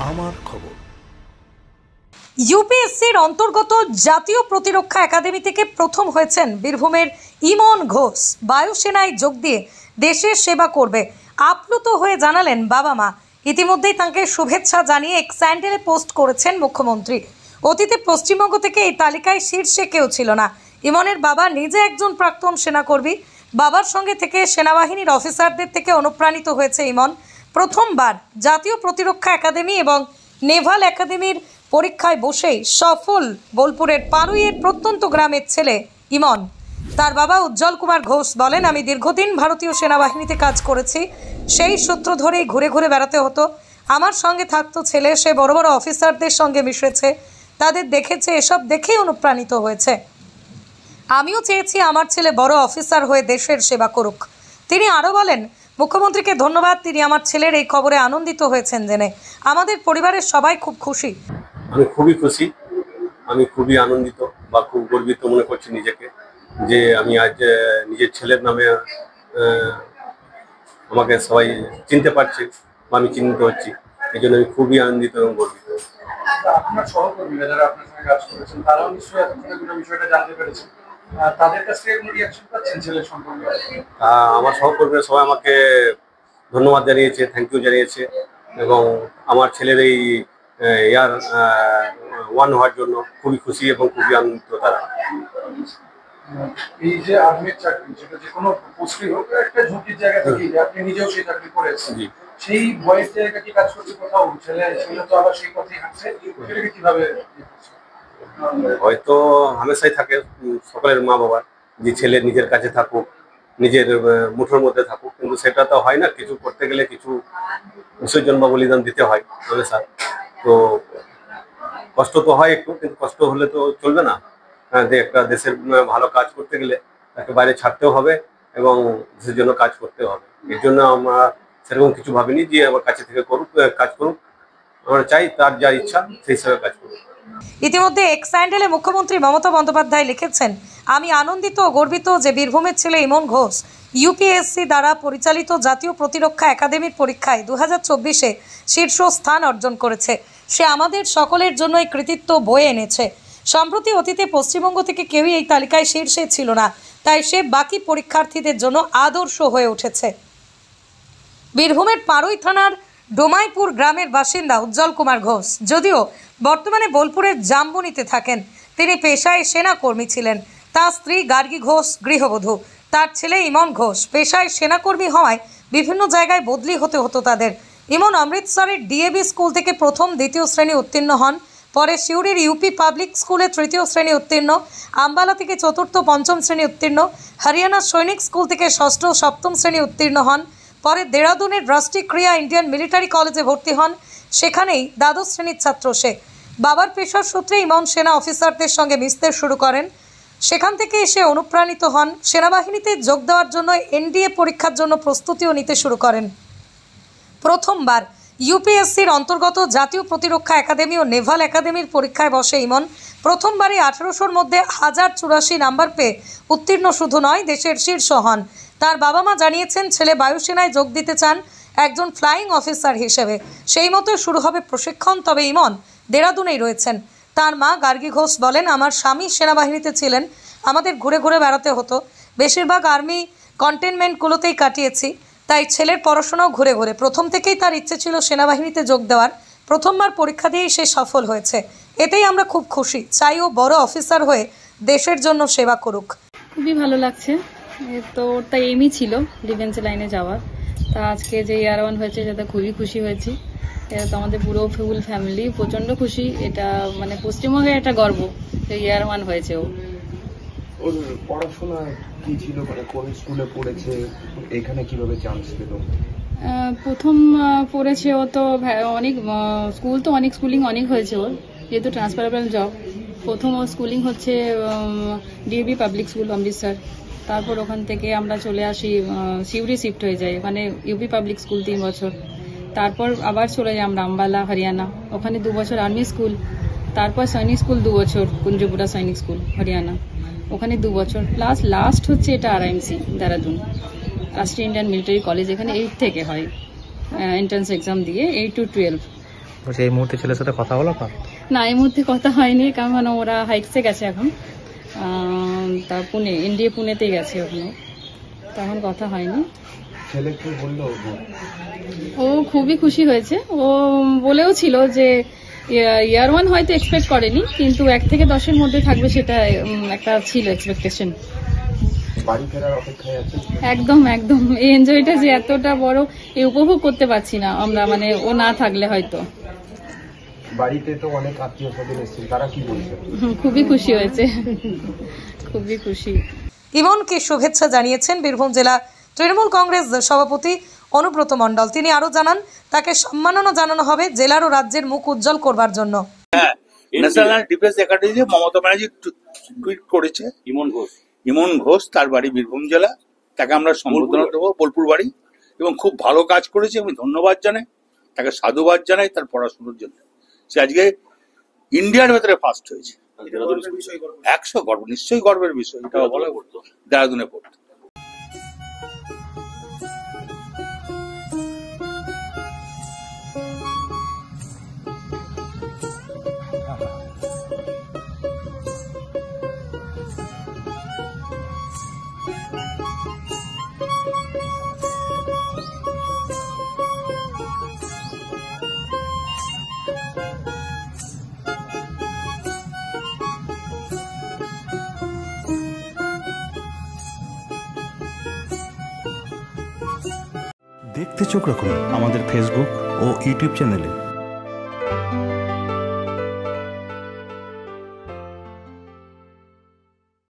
আমার খবর। ইউপিএসসির অন্তর্গত জাতীয় প্রতিরক্ষা একাডেমি থেকে প্রথম হয়েছেন বীরভূমের ইমন ঘোষ। বায়ুসেনায় যোগ দিয়ে দেশের সেবা করবে আপ্লুত হয়ে জানালেন বাবা মা। ইতিমধ্যেই তাকে শুভেচ্ছা জানিয়ে এক স্যান্ডেলে পোস্ট করেছেন মুখ্যমন্ত্রী। অতীতে পশ্চিমবঙ্গ থেকে এই তালিকায় শীর্ষে কেউ ছিল না। ইমনের বাবা নিজে একজন প্রাক্তন সেনাকর্মী। বাবার সঙ্গে থেকে সেনাবাহিনীর অফিসারদের থেকে অনুপ্রাণিত হয়েছে ইমন। প্রথমবার জাতীয় প্রতিরক্ষা একাডেমি এবং নেভাল একাডেমির পরীক্ষায় বসেই সফল বোলপুরের পারুইয়ের প্রত্যন্ত গ্রামের ছেলে ইমন। তার বাবা উজ্জ্বল কুমার ঘোষ বলেন, আমি দীর্ঘদিন ভারতীয় সেনাবাহিনীতে কাজ করেছি। সেই সূত্র ধরেই ঘুরে ঘুরে বেড়াতে হতো। আমার সঙ্গে থাকতো ছেলে, সে বড় বড় অফিসারদের সঙ্গে মিশেছে, তাদের দেখেছে, এসব দেখেই অনুপ্রাণিত হয়েছে। আমিও চেয়েছি আমার ছেলে বড় অফিসার হয়ে দেশের সেবা করুক। তিনি আরও বলেন, মুখ্যমন্ত্রীকে ধন্যবাদ, তিনি আমার ছেলের এই খবরে আনন্দিত হয়েছেন জেনে। আমাদের পরিবারের সবাই খুব খুশি। আমি খুবই খুশি, আমি খুবই আনন্দিত বা খুব গর্বিত মনে করছি নিজেকে যে আমি আজ নিজের ছেলের নামে আমাকে সবাই চিনতে পারছে বা আমি চিহ্নিত হচ্ছি। এই জন্য আমি খুবই আনন্দিত এবং গর্বিত। আপনার সহকর্মীরা যারা আপনার সঙ্গে কাজ করেছেন তারাও নিশ্চয়ই এতক্ষণে বিষয়টা জানতে পেরেছেন, তাদের কাছ থেকে কোনো রিয়াকশন পাচ্ছেন ছেলের সম্পর্কে? আমার সহকর্মীরা সবাই আমাকে ধন্যবাদ জানিয়েছে, থ্যাংক ইউ জানিয়েছে এবং আমার ছেলের এই ইয়ার ওয়ান হওয়ার জন্য খুবই খুশি এবং খুবই আনন্দিত তারা। এই যে আর্মির চাকরি, সেটা যে কোনো পোস্টই হোক, একটা ঝুঁকির জায়গা থেকে আপনি নিজেও সেই চাকরি করেছেন, সেই ভয়ের জায়গা কি কাজ করছে কোথাও? ছেলে তো আবার সেই পথেই হাঁটছে, সেটাকে কিভাবে? হয়তো হামেশাই থাকে সকলের মা বাবার যে ছেলে নিজের কাছে থাকুক, নিজের মুঠোর মধ্যে থাকুক, কিন্তু সেটা তো হয় না। কিছু করতে গেলে কিছু বিসর্জন বা বলিদান দিতে হয় হামেশা। তো কষ্ট তো হয় একটু, কিন্তু কষ্ট হলে তো চলবে না। একটা দেশের ভালো কাজ করতে গেলে তাকে বাইরে ছাড়তেও হবে এবং দেশের জন্য কাজ করতেও হবে। এর জন্য আমরা সেরকম কিছু ভাবিনি যে আমার কাছে থেকে কাজ করুক। আমরা চাই তার যা ইচ্ছা সেই হিসাবে কাজ করুক। ইতিমধ্যে এক স্যান্ডেলে মুখ্যমন্ত্রী মমতা বন্দ্যোপাধ্যায় লিখেছেন, আমি আনন্দিত ও গর্বিত যে বীরভূমের ছেলে ইমন ঘোষ ইউপিএসসি দ্বারা পরিচালিত জাতীয় প্রতিরক্ষা একাডেমির পরীক্ষায় 2024-এ শীর্ষ স্থান অর্জন করেছে। সে আমাদের সকলের জন্যই কৃতিত্ব বয়ে এনেছে। সম্প্রতি অতীতে পশ্চিমবঙ্গ থেকে কেউই এই তালিকায় শীর্ষে ছিল না, তাই সে বাকি পরীক্ষার্থীদের জন্য আদর্শ হয়ে উঠেছে। বীরভূমের পারুই থানার ডোমাইপুর গ্রামের বাসিন্দা উজ্জ্বল কুমার ঘোষ যদিও বর্তমানে বোলপুরের জাম্বনিতে থাকেন। তিনি পেশায় সেনাকর্মী ছিলেন। তার স্ত্রী গার্গী ঘোষ গৃহবধূ। তার ছেলে ইমন ঘোষ পেশায় সেনাকর্মী হওয়ায় বিভিন্ন জায়গায় বদলি হতে হতো তাদের। ইমন অমৃতসরের ডিএবি স্কুল থেকে প্রথম দ্বিতীয় শ্রেণী উত্তীর্ণ হন, পরে সিউড়ির ইউপি পাবলিক স্কুলে তৃতীয় শ্রেণী উত্তীর্ণ, আম্বালা থেকে চতুর্থ পঞ্চম শ্রেণী উত্তীর্ণ, হরিয়ানা সৈনিক স্কুল থেকে ষষ্ঠ ও সপ্তম শ্রেণী উত্তীর্ণ হন, পরে দেরাদুনের রাষ্ট্রীয় ক্রিয়া ইন্ডিয়ান মিলিটারি কলেজে ভর্তি হন, সেখানেই দ্বাদশ শ্রেণীর ছাত্র সে। বাবার পেশার সূত্রে ইমন সেনা অফিসারদের সঙ্গে মিশতে শুরু করেন। সেখান থেকে এসে অনুপ্রাণিত হন, সেনাবাহিনীতে যোগ দেওয়ার জন্য এনডিএ পরীক্ষার জন্য প্রস্তুতিও নিতে শুরু করেন। প্রথমবার ইউপিএসসির অন্তর্গত জাতীয় প্রতিরক্ষা একাডেমি ও নেভাল একাডেমির পরীক্ষায় বসে ইমন। প্রথমবারই 1800-র মধ্যে 1084 নাম্বার পেয়ে উত্তীর্ণ শুধু নয়, দেশের শীর্ষ হন। তার বাবা মা জানিয়েছেন ছেলে বায়ুসেনায় যোগ দিতে চান একজন ফ্লাইং অফিসার হিসেবে। সেই মতো শুরু হবে প্রশিক্ষণ। তবে ইমন দেরাদুনেই রয়েছেন। তার মা গার্গী ঘোষ বলেন, আমার স্বামী সেনাবাহিনীতে ছিলেন, আমাদের ঘুরে ঘুরে বেড়াতে হতো, বেশিরভাগ আর্মি কন্টেনমেন্টগুলোতেই কাটিয়েছি, তাই ছেলের পড়াশোনাও ঘুরে ঘুরে। প্রথম থেকেই তার ইচ্ছে ছিল সেনাবাহিনীতে যোগ দেওয়ার। প্রথমবার পরীক্ষা দিয়েই সে সফল হয়েছে, এতেই আমরা খুব খুশি। চাই ও বড় অফিসার হয়ে দেশের জন্য সেবা করুক। খুবই ভালো লাগছে। তো ওটা এমই ছিল ডিফেন্স লাইনে যাওয়ার। তা আজকে যে ইয়ার ওয়ান হয়েছে সেটা খুবই খুশি হয়েছি। এটা তো আমাদের পুরো ফুল ফ্যামিলি প্রচন্ড খুশি। এটা মানে পশ্চিমবঙ্গে একটা গর্ব যে ইয়ার ওয়ান হয়েছে। ওর পড়াশোনা কি ছিল, মানে কোন স্কুলে পড়েছে, এখানে কিভাবে চান্স পেল? প্রথম পড়েছে ও তো অনেক স্কুল, তো অনেক স্কুলিং অনেক হয়েছে ওর, যেহেতু ট্রান্সফারেবল জব। প্রথম ওর স্কুলিং হচ্ছে ডিএবি পাবলিক স্কুল অমৃতসর। তারপর ওখান থেকে আমরা চলে আসি সিউড়ি শিফট হয়ে যাই, ওখানে ইউপি পাবলিক স্কুল 3 বছর। তারপর আবার চলে যাই আমরা আম্বালা হরিয়ানা, ওখানে 2 বছর আর্মি স্কুল। তারপর সৈনিক স্কুল 2 বছর, কুঞ্জপুরা সৈনিক স্কুল হরিয়ানা, ওখানে 2 বছর। প্লাস লাস্ট হচ্ছে এটা আরআইএমসি দেরাদুন রাষ্ট্রীয় ইন্ডিয়ান মিলিটারি কলেজ। এখানে 8 থেকে হয় এন্ট্রান্স এক্সাম দিয়ে 8 to 12। বলছি এই মুহূর্তে ছেলের সাথে কথা হলো আপনার? না, এই মুহূর্তে কথা হয়নি, কারণ ওরা হাইটসে গেছে এখন, তা এনডিএ পুনেতেই গেছে ওখানে, তখন কথা হয়নি। ছেলে কি বললো? ও খুবই খুশি হয়েছে। ও বলেও ছিল যে ইয়ার 1 হয়তো এক্সপেক্ট করেনি, কিন্তু 1 থেকে 10-এর মধ্যে থাকবে সেটা একটা ছিল এক্সপেকটেশন। বাড়ি ফেরার অপেক্ষায় আছে। একদম একদম, এই এনজয়টা যে এতটা বড় এই উপভোগ করতে পারছি না আমরা, মানে ও না থাকলে হয়তো। বাড়িতে তো অনেক আত্মীয় স্বজন এসেছে, তারা কি বলছে? খুবই খুশি হয়েছে, খুবই খুশি। ইমনকে শুভেচ্ছা জানিয়েছেন বীরভূম জেলা তৃণমূল কংগ্রেস সভাপতি অনুব্রত মণ্ডল। তিনি আরো জানান, তাকে সম্মাননা জানানো হবে জেলার ও রাজ্যের মুখ উজ্জ্বল করবার জন্য। National defence academy Mamata Banerjee tweet করেছে, ইমন ঘোষ তার বাড়ি বীরভূম জেলা, তাকে আমরা সম্বোধনা দেবো, বোলপুর বাড়ি, এবং খুব ভালো কাজ করেছে। আমি ধন্যবাদ জানাই, তাকে সাধুবাদ জানাই তার পড়াশোনার জন্য। সে আজকে ইন্ডিয়ার ভেতরে ফার্স্ট হয়েছে, 100 গর্ব, নিশ্চয়ই গর্বের বিষয়। এটা বলা করতো দেহরাদূনে পড়তো। দেখতে চোখ রাখুন আমাদের ফেসবুক ও ইউটিউব চ্যানেলে।